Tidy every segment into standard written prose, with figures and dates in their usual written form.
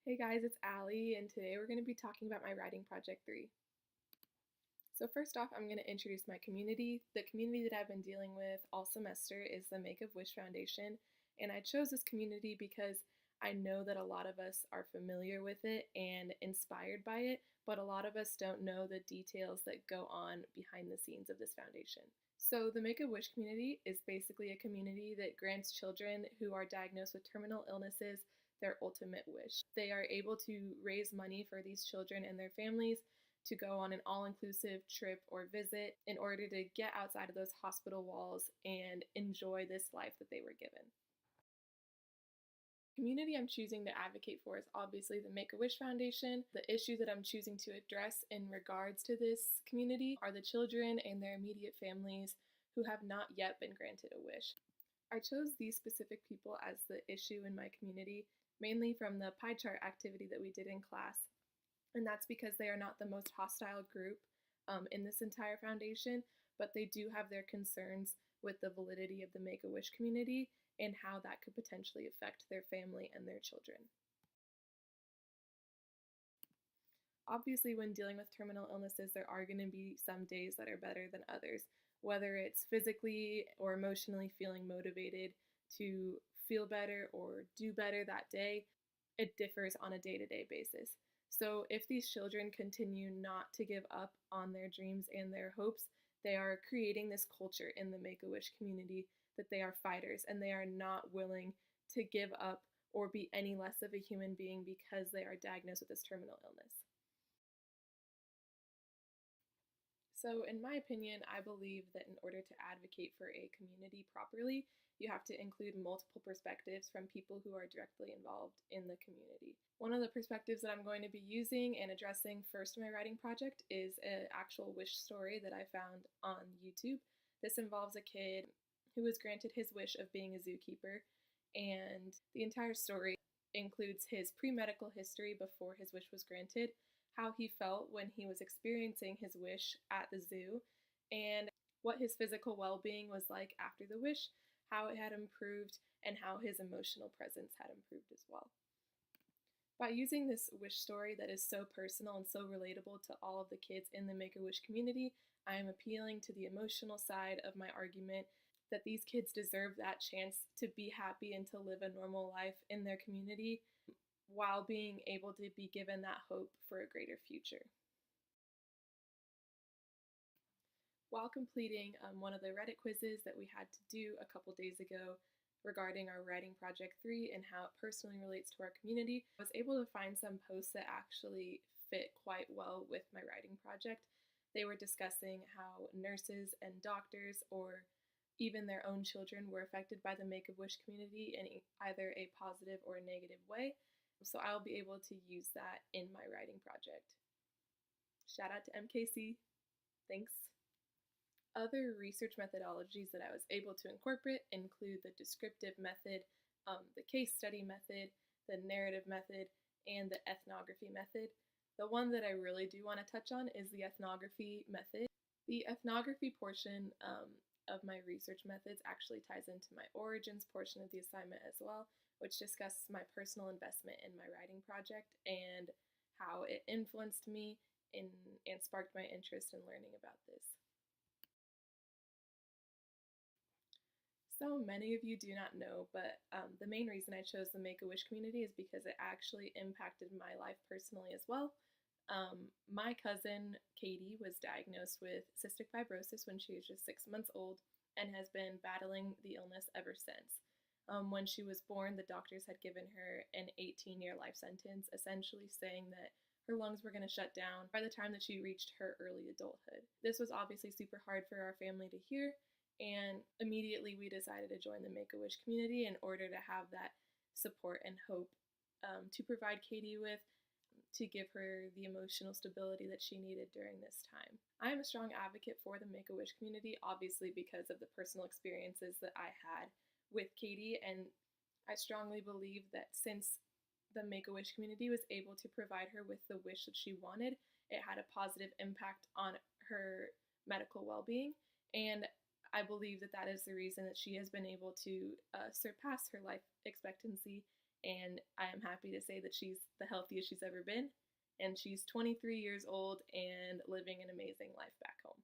Hey guys, it's Allie, and today we're going to be talking about my writing project 3. So first off, I'm going to introduce my community. The community that I've been dealing with all semester is the Make-A-Wish Foundation, and I chose this community because I know that a lot of us are familiar with it and inspired by it, but a lot of us don't know the details that go on behind the scenes of this foundation. So the Make-A-Wish community is basically a community that grants children who are diagnosed with terminal illnesses their ultimate wish. They are able to raise money for these children and their families to go on an all-inclusive trip or visit in order to get outside of those hospital walls and enjoy this life that they were given. The community I'm choosing to advocate for is obviously the Make-A-Wish Foundation. The issue that I'm choosing to address in regards to this community are the children and their immediate families who have not yet been granted a wish. I chose these specific people as the issue in my community mainly from the pie chart activity that we did in class. And that's because they are not the most hostile group in this entire foundation, but they do have their concerns with the validity of the Make-A-Wish community and how that could potentially affect their family and their children. Obviously, when dealing with terminal illnesses, there are going to be some days that are better than others, whether it's physically or emotionally feeling motivated to feel better or do better that day. It differs on a day-to-day basis. So if these children continue not to give up on their dreams and their hopes, they are creating this culture in the Make-A-Wish community that they are fighters and they are not willing to give up or be any less of a human being because they are diagnosed with this terminal illness. So, in my opinion, I believe that in order to advocate for a community properly, you have to include multiple perspectives from people who are directly involved in the community. One of the perspectives that I'm going to be using and addressing first in my writing project is an actual wish story that I found on YouTube. This involves a kid who was granted his wish of being a zookeeper, and the entire story includes his pre-medical history before his wish was granted, how he felt when he was experiencing his wish at the zoo, and what his physical well-being was like after the wish, how it had improved, and how his emotional presence had improved as well. By using this wish story that is so personal and so relatable to all of the kids in the Make-A-Wish community, I am appealing to the emotional side of my argument that these kids deserve that chance to be happy and to live a normal life in their community while being able to be given that hope for a greater future. While completing one of the Reddit quizzes that we had to do a couple days ago regarding our writing project 3 and how it personally relates to our community, I was able to find some posts that actually fit quite well with my writing project. They were discussing how nurses and doctors or even their own children were affected by the Make-A-Wish community in either a positive or a negative way. So I'll be able to use that in my writing project. Shout out to MKC. Thanks. Other research methodologies that I was able to incorporate include the descriptive method, the case study method, the narrative method, and the ethnography method. The one that I really do want to touch on is the ethnography method. The ethnography portion of my research methods actually ties into my origins portion of the assignment as well, which discusses my personal investment in my writing project and how it influenced me and sparked my interest in learning about this. So many of you do not know, but the main reason I chose the Make-A-Wish community is because it actually impacted my life personally as well. My cousin Katie was diagnosed with cystic fibrosis when she was just 6 months old and has been battling the illness ever since. When she was born, the doctors had given her an 18-year life sentence, essentially saying that her lungs were going to shut down by the time that she reached her early adulthood. This was obviously super hard for our family to hear, and immediately we decided to join the Make-A-Wish community in order to have that support and hope to provide Katie with, to give her the emotional stability that she needed during this time. I am a strong advocate for the Make-A-Wish community, obviously because of the personal experiences that I had with Katie, and I strongly believe that since the Make-A-Wish community was able to provide her with the wish that she wanted, it had a positive impact on her medical well-being, and I believe that that is the reason that she has been able to surpass her life expectancy and I am happy to say that she's the healthiest she's ever been, and she's 23 years old and living an amazing life back home.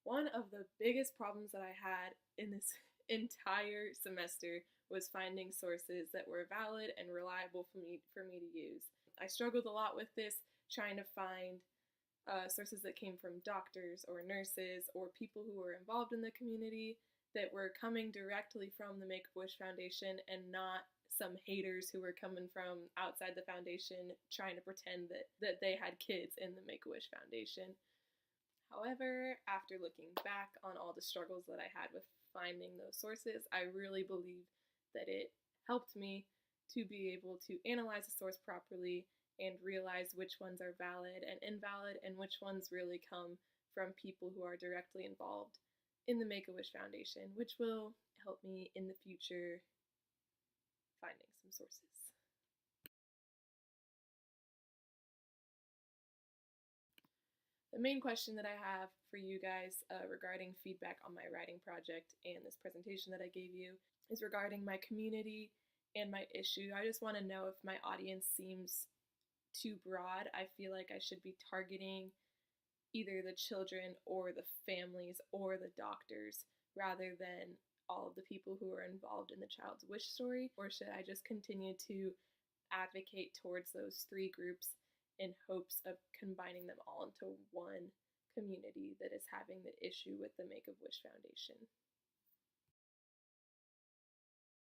One of the biggest problems that I had in this entire semester was finding sources that were valid and reliable for me to use. I struggled a lot with this, trying to find sources that came from doctors or nurses or people who were involved in the community that were coming directly from the Make-A-Wish Foundation and not some haters who were coming from outside the foundation trying to pretend that they had kids in the Make-A-Wish Foundation. However, after looking back on all the struggles that I had with finding those sources, I really believe that it helped me to be able to analyze the source properly and realize which ones are valid and invalid and which ones really come from people who are directly involved in the Make-A-Wish Foundation, which will help me in the future finding some sources. The main question that I have for you guys regarding feedback on my writing project and this presentation that I gave you is regarding my community and my issue. I just want to know if my audience seems too broad. I feel like I should be targeting either the children or the families or the doctors rather than all of the people who are involved in the child's wish story, or should I just continue to advocate towards those three groups in hopes of combining them all into one community that is having the issue with the Make-A-Wish Foundation?